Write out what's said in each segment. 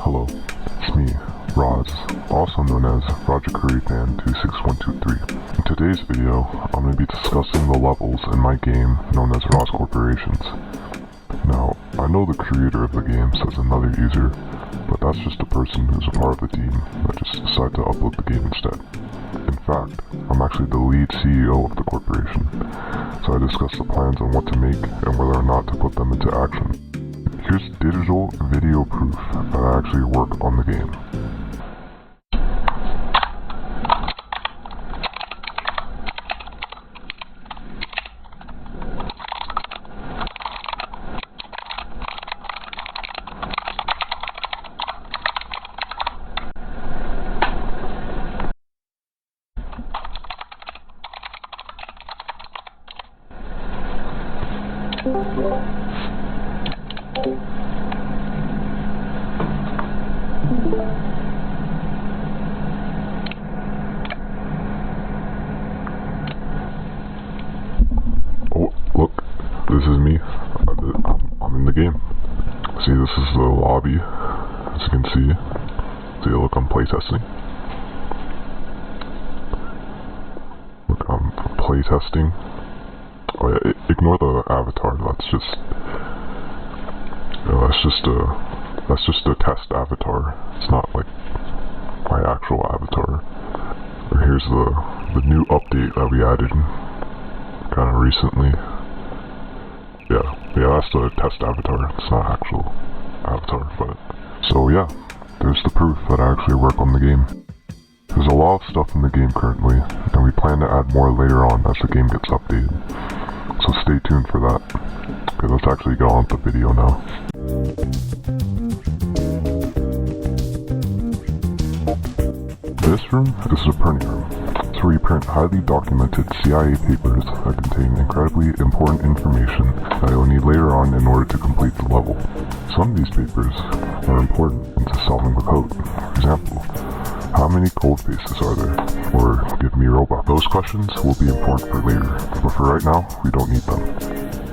Hello, it's me, RoZ, also known as RogerCurryFan26123. In today's video, I'm going to be discussing the levels in my game known as RoZ Corporations. Now, I know the creator of the game says another user, but that's just a person who's a part of the team that just decided to upload the game instead. In fact, I'm actually the lead CEO of the corporation, so I discuss the plans on what to make and whether or not to put them into action. Here's digital video proof that I actually work on the game. Oh, look, this is me. I'm in the game. See, this is the lobby. As you can see. Look, I'm playtesting. Look, I'm playtesting. Oh yeah, ignore the avatar. That's just a test avatar. It's not like my actual avatar. Here's the new update that we added kind of recently. Yeah, that's the test avatar. It's not actual avatar, but so yeah, there's the proof that I actually work on the game. There's a lot of stuff in the game currently, and we plan to add more later on as the game gets updated. So stay tuned for that. Okay, let's actually go on with the video now. This room is the printing room. It's where you print highly documented CIA papers that contain incredibly important information that you'll need later on in order to complete the level. Some of these papers are important into solving the code. For example, how many cold faces are there? Or give me robot. Those questions will be important for later, but for right now, we don't need them.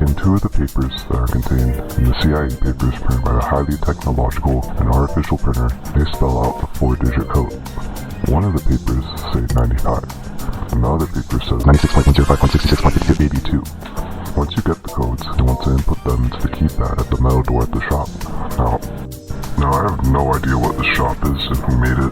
In two of the papers that are contained in the CIA papers printed by a highly technological and artificial printer, they spell out a 4-digit code. One of the papers say 95, and the other paper says 96.105.66.52. Once you get the codes, you want to input them into the keypad at the metal door at the shop. Now I have no idea what the shop is and who made it,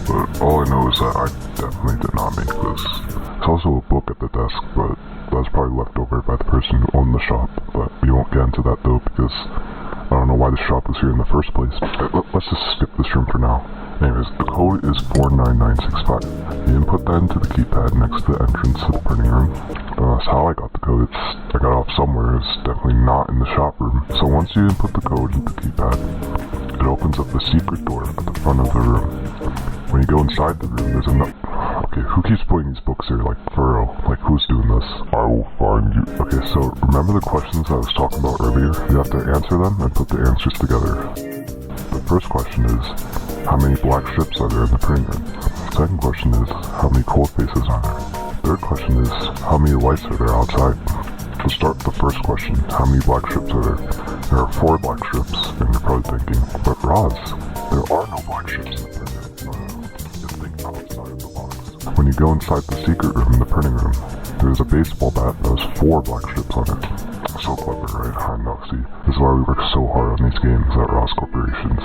but all I know is that I definitely did not make this. There's also a book at the desk, but that's probably left over by the person who owned the shop, but we won't get into that though because I don't know why the shop was here in the first place. Let's just skip this room for now. Anyways, the code is 49965. You input that into the keypad next to the entrance to the printing room. That's how I got the code. I got it off somewhere. It's definitely not in the shop room. So once you input the code into the keypad, it opens up the secret door at the front of the room. When you go inside the room, there's another... Okay, who keeps putting these books here? Like, for real? Like, who's doing this? I will find you. Okay, so remember the questions I was talking about earlier? You have to answer them and put the answers together. The first question is, how many black strips are there in the printing room? Second question is, how many cold faces are there? Third question is, how many lights are there outside? Let's start with the first question, how many black strips are there? There are 4 black strips, and you're probably thinking, but RoZ, there are no black strips in the printing room. Just think outside of the box. When you go inside the secret room in the printing room, there's a baseball bat that has 4 black strips on it. So clever, right? I know, see, this is why we work so hard on these games at RoZ Corporations.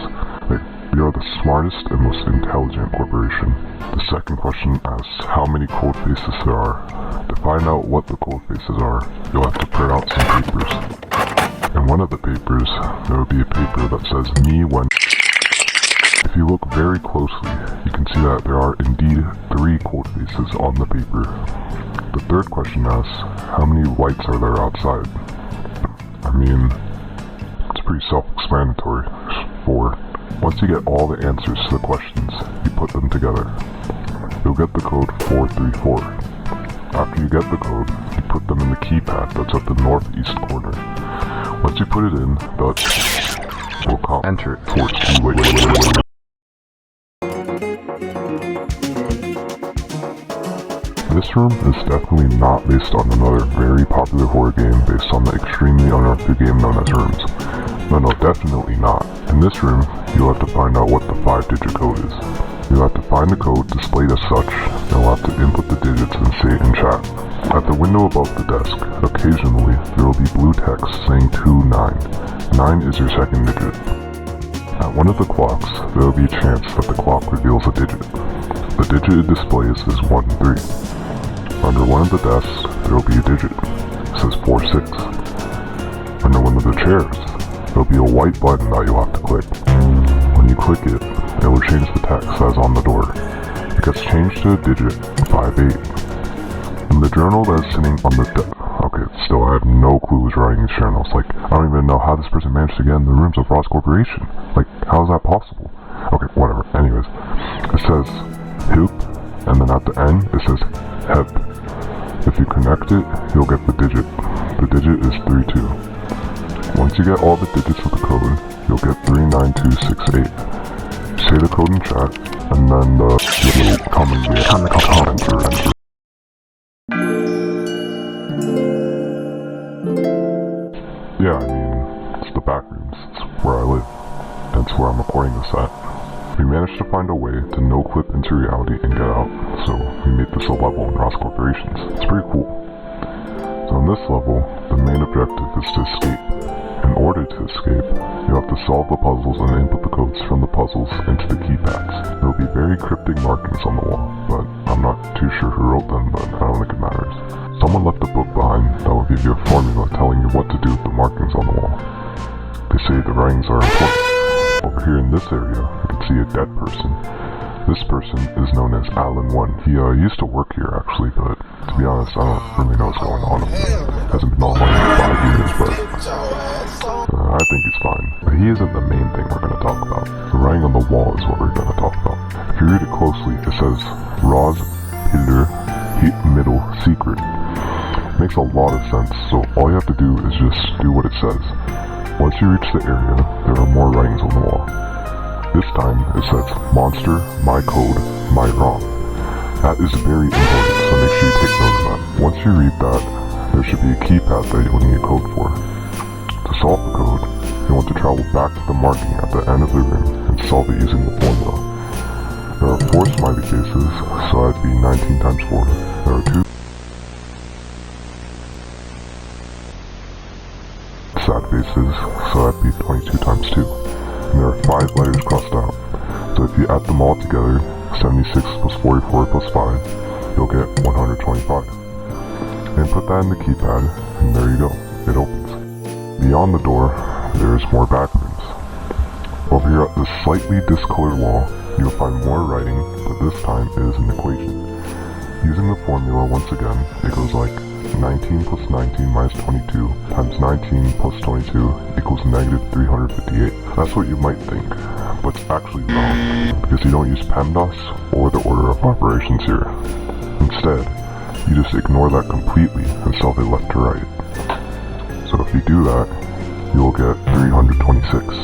We are the smartest and most intelligent corporation. The second question asks how many cold faces there are. To find out what the cold faces are, you'll have to print out some papers. In one of the papers, there will be a paper that says me when. If you look very closely, you can see that there are indeed 3 cold faces on the paper. The third question asks how many lights are there outside. I mean, it's pretty self-explanatory. There's 4. Once you get all the answers to the questions, you put them together. You'll get the code 434. After you get the code, you put them in the keypad that's at the northeast corner. Once you put it in, the will come. Enter it. This room is definitely not based on another very popular horror game based on the extremely unrealistic game known as Rooms. No, definitely not. In this room, you'll have to find out what the 5-digit code is. You'll have to find the code displayed as such, and you'll have to input the digits and say it in chat. At the window above the desk, occasionally, there will be blue text saying 29. 9 is your second digit. At one of the clocks, there will be a chance that the clock reveals a digit. The digit it displays is 1, 3. Under one of the desks, there will be a digit. It says 4, 6. Under one of the chairs, there will be a white button that you'll have to click. When you click it, it will change the text that's on the door. It gets changed to a digit 5, 8. In the journal that is sitting on the desk, okay, still I have no clue who's writing these journals. Like, I don't even know how this person managed to get in the rooms of RoZ Corporation. Like, how is that possible? Okay, whatever. Anyways, it says HIP, and then at the end, it says HEP. If you connect it, you'll get the digit. The digit is 32. Once you get all the digits of the code, you'll get 39268. Say the code in chat, and then the little comment enter. Yeah, I mean, it's the back rooms. It's where I live. That's where I'm recording this at. We managed to find a way to no-clip into reality and get out, so we made this a level in RoZ Corporations. It's pretty cool. So in this level, the main objective is to escape. In order to escape, you have to solve the puzzles and input the codes from the puzzles into the keypads. There will be very cryptic markings on the wall, but I'm not too sure who wrote them, but I don't think it matters. Someone left a book behind that will give you a formula telling you what to do with the markings on the wall. They say the writings are important. Over here in this area, you can see a dead person. This person is known as Alan 1. He used to work here actually, but to be honest, I don't really know what's going on with him. Hasn't been online in 5 years, but I think he's fine. But he isn't the main thing we're going to talk about. The writing on the wall is what we're going to talk about. If you read it closely, it says RoZ Pillar Heat Middle Secret. It makes a lot of sense, so all you have to do is just do what it says. Once you reach the area, there are more writings on the wall. This time, it says, Monster, My Code, My Wrong. That is very important, so make sure you take note of that. Once you read that, there should be a keypad that you will need a code for. To solve the code, you want to travel back to the marking at the end of the room and solve it using the formula. There are 4 smiley faces, so that'd be 19 times 4. There are 2 sad faces, so that'd be 22 times 2. And there are 5 letters crossed out. So if you add them all together, 76 plus 44 plus 5, you'll get 125. And put that in the keypad, and there you go, it opens. Beyond the door, there is more back rooms. Over here at the slightly discolored wall, you'll find more writing, but this time it is an equation. Using the formula once again, it goes like 19 plus 19 minus 22 times 19 plus 22 equals negative 358. That's what you might think, but it's actually wrong, because you don't use PEMDAS or the order of operations here. Instead, you just ignore that completely and solve it left to right. So if you do that, you will get 326.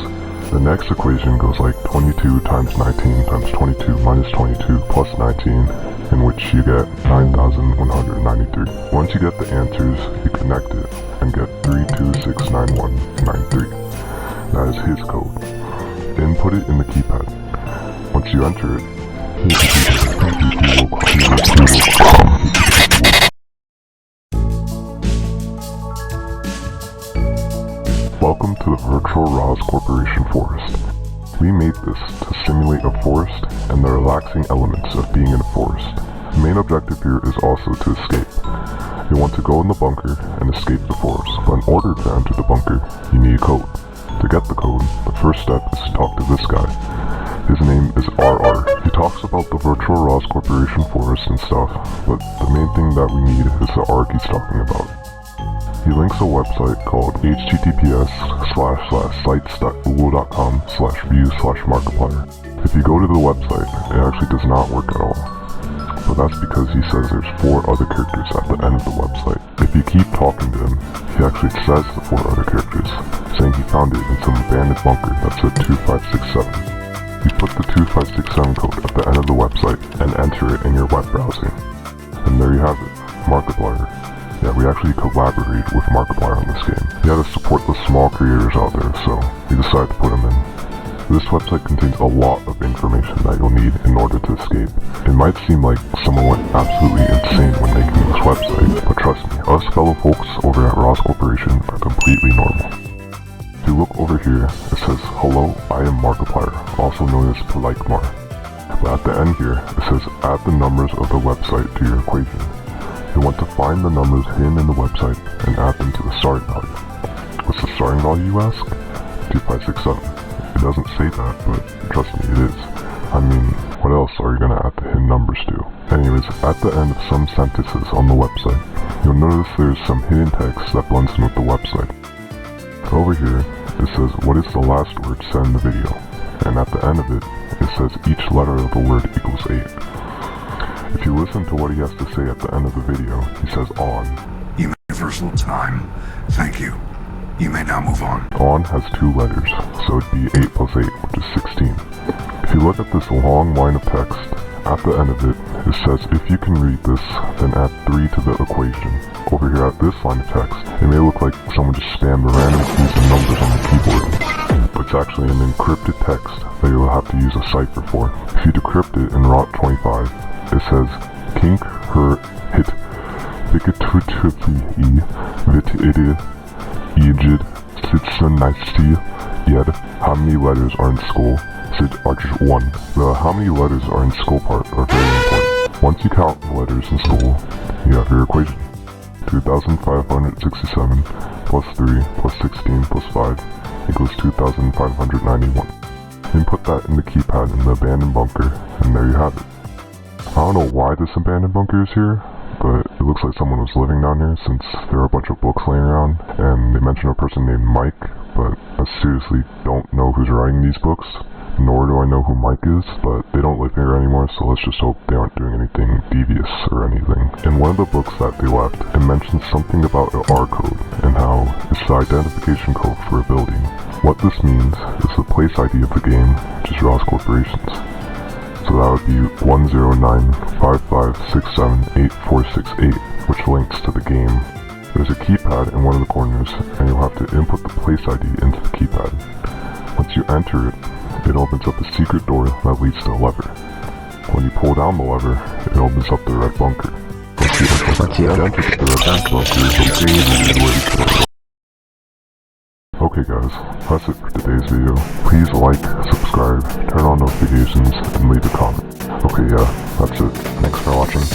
The next equation goes like 22 times 19 times 22 minus 22 plus 19, in which you get 9,193. Once you get the answers, you connect it and get 3269193. That is his code. Input it in the keypad. Once you enter it, welcome to the virtual RoZ Corporation forest. We made this to simulate a forest and the relaxing elements of being in a forest. The main objective here is also to escape. You want to go in the bunker and escape the forest, but in order to enter the bunker, you need a code. To get the code, the first step is to talk to this guy. His name is RR. He talks about the virtual RoZ Corporation forest and stuff, but the main thing that we need is the ARC he's talking about. He links a website called https://sites.google.com/view/markiplier. If you go to the website, it actually does not work at all. But that's because he says there's 4 other characters at the end of the website. If you keep talking to him, he actually says the 4 other characters, saying he found it in some abandoned bunker that said 2567. You put the 2567 code at the end of the website and enter it in your web browser. And there you have it, Markiplier. Yeah, we actually collaborated with Markiplier on this game. We had to support the small creators out there, so we decided to put them in. This website contains a lot of information that you'll need in order to escape. It might seem like someone went absolutely insane when making this website, but trust me, us fellow folks over at RoZ Corporation are completely normal. If you look over here, it says, "Hello, I am Markiplier," also known as Polykmar. But at the end here, it says, "Add the numbers of the website to your equation." You want to find the numbers hidden in the website and add them to the starting value. What's the starting value, you ask? 2567. It doesn't say that, but trust me, it is. I mean, what else are you gonna add the hidden numbers to? Anyways, at the end of some sentences on the website, you'll notice there's some hidden text that blends in with the website. Over here, it says, "What is the last word said in the video?" And at the end of it, it says each letter of the word equals 8. If you listen to what he has to say at the end of the video, he says on. Universal time. Thank you. You may now move on. On has 2 letters, so it'd be 8 plus 8, which is 16. If you look at this long line of text, at the end of it, it says if you can read this, then add 3 to the equation. Over here at this line of text, it may look like someone just spammed random keys and numbers on the keyboard, but it's actually an encrypted text that you'll have to use a cipher for. If you decrypt it in RoT25, it says kink her hit vikatutuvi vit ide Ejid Sitsanasti Yed. How many letters are in school? Sid are just 1. The how many letters are in school part are very important. Once you count the letters in school, you have your equation. 2567 plus 3 plus 16 plus 5 equals 2591. Input that in the keypad in the abandoned bunker, and there you have it. I don't know why this abandoned bunker is here, but it looks like someone was living down here since there are a bunch of books laying around, and they mention a person named Mike, but I seriously don't know who's writing these books, nor do I know who Mike is, but they don't live here anymore, so let's just hope they aren't doing anything devious or anything. In one of the books that they left, it mentions something about an R code, and how it's the identification code for a building. What this means is the place ID of the game, which is RoZ Corporation's. So that would be 10955678468, which links to the game. There's a keypad in one of the corners, and you'll have to input the place ID into the keypad. Once you enter it, it opens up a secret door that leads to a lever. When you pull down the lever, it opens up the red bunker. Once you enter the red bunker, okay guys, that's it for today's video. Please like, subscribe, turn on notifications, and leave a comment. Okay, yeah, that's it. Thanks for watching.